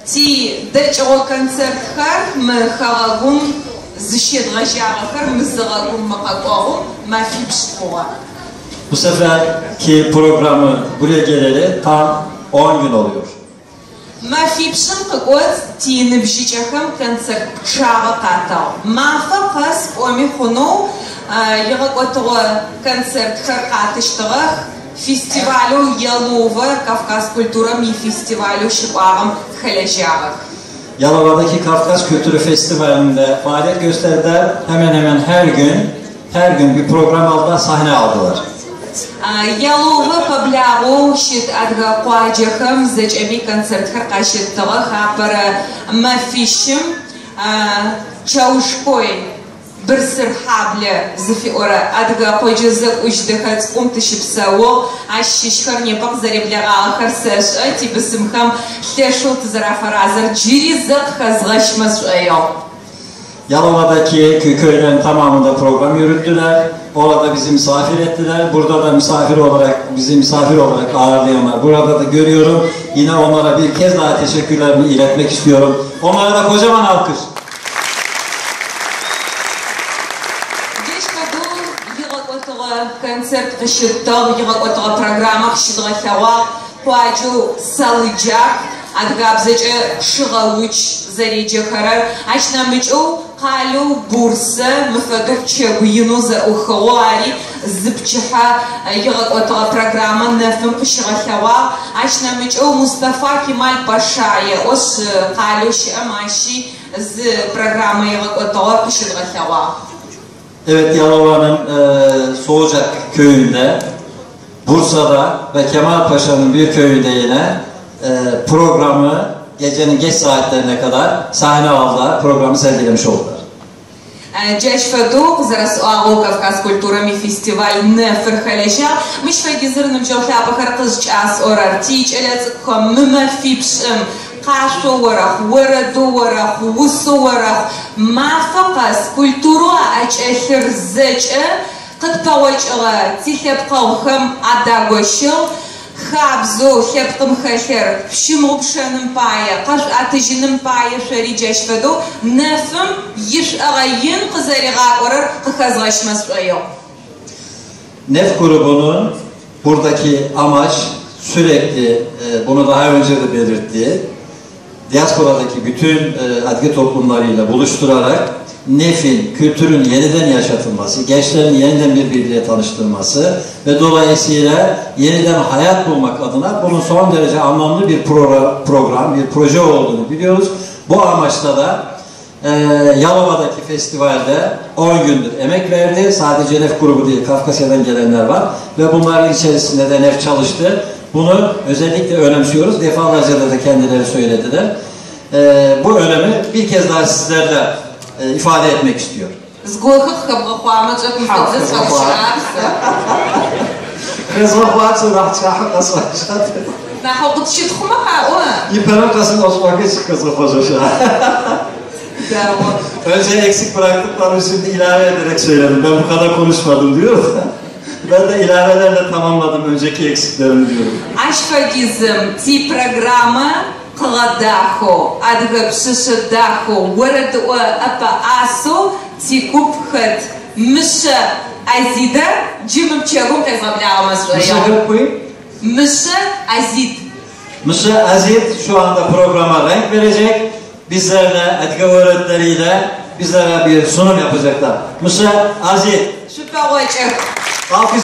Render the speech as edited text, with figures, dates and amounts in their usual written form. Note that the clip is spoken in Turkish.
Ti deç'o konsertxer mı xağagum zışedğajağıxer mızığagum maqaqoğum mafipştxoğa. Bu seferki programı buraya geleli tam 10 gün oluyor. Mafipşın qıqoz ti nıbjıç'exem konsert çağı qatağ. Mafa qas omi xunov yığıqotığu konsertxer qatıştığıq festivalu Yalova Kafkas Kultura Mi Festivalu şıbağım xelejağıq. Yalova'daki Kafkas Kültürü Festivali'nde faaliyet gösterdiler. Hemen hemen her gün bir program aldılar, sahne aldılar. Yalova pablağu şit adga quacıxem zeç'emi konsertxer qaşıttığıq apara mafişim çavuşkoy bir sır hable zıfiora adga qojızık ujdıxet umtışıpsawo aşşişxer nepaq zareblağağıxer seş'e ti bısımxem lheşu tızarafarazır ciri zıq xezğaşmas'eyo. Yalova'daki köylerin tamamında program yürüttüler. Orada bizi misafir ettiler. Burada da bizi misafir olarak ağırlayanlar. Burada da görüyorum. Yine onlara bir kez daha teşekkürlerimi iletmek istiyorum. Onlara da kocaman alkış. Konцерт qışıttığ, yığıqotığu programı qışıdığıqawa, quacu salıcaq, adgabzıcı şığavuç zarıcıqarar, aşnamıcı qalu bursa, müfeduq çabıyını zıuxığı ari, zıpçıha yığıqotığu programı nefim qışıdığıqawa, aşnamıcı Mustafa Kemal Paşa'yı, os qalu şıamaşı z programı yığıqotığu qışıdığıqawa. Evet, Yalova'nın Soğucak köyünde, Bursa'da ve Kemal Paşa'nın bir köyünde yine programı gecenin geç saatlerine kadar sahne aldılar, programı sergilemiş oldular. Джашфаду зарасуагу Кавказ Культура Ми Фестиваль нефер халеша, мыш фагизырным жолхапа харкыз час орар тич элецком мыма фипшым qaşo waraq, waradu waraq, wusu waraq, mafaqas kultura aç'elhır zeç'e qıtpawaç'ığa tixepqağıxem adagoşıl xabzu xepqım xelhır pşımğupşanım paye, qaş atıjınım paye şeri Джашфаду nefim yiş'ağayın qızarığa orar qıxazğaşmas'ıyo. Nef grubunun buradaki amaç sürekli bunu daha önce de belirttiği diasporadaki bütün adli toplumlarıyla buluşturarak nefin, kültürün yeniden yaşatılması, gençlerin yeniden birbiriyle tanıştırması ve dolayısıyla yeniden hayat bulmak adına bunun son derece anlamlı bir program, bir proje olduğunu biliyoruz. Bu amaçla da Yalova'daki festivalde 10 gündür emek verdi. Sadece Nef grubu değil, Kafkasya'dan gelenler var ve bunların içerisinde de Nef çalıştı. Bunu özellikle önemsiyoruz. Defalarca da kendileri söylediler. Bu önemi bir kez daha sizlerle ifade etmek istiyor. Önce eksik bıraktıklarımı şimdi ilave ederek söyledim. Ben bu kadar konuşmadım diyor. Ben de ilavelerle tamamladım önceki eksiklerimi diyorum. Aşfagizm ti programı qıgadaxo, adgapşışıdaxo, varadı apa aso ti kupxet mışı azida cimim çagum kazablayamaz. Mışı hep koyayım. Mışı azid. Mışı azid şu anda programa renk verecek. Bizlerle, etki öğretleriyle bizlere bir sunum yapacaklar. Mışı azid. Süper olacak.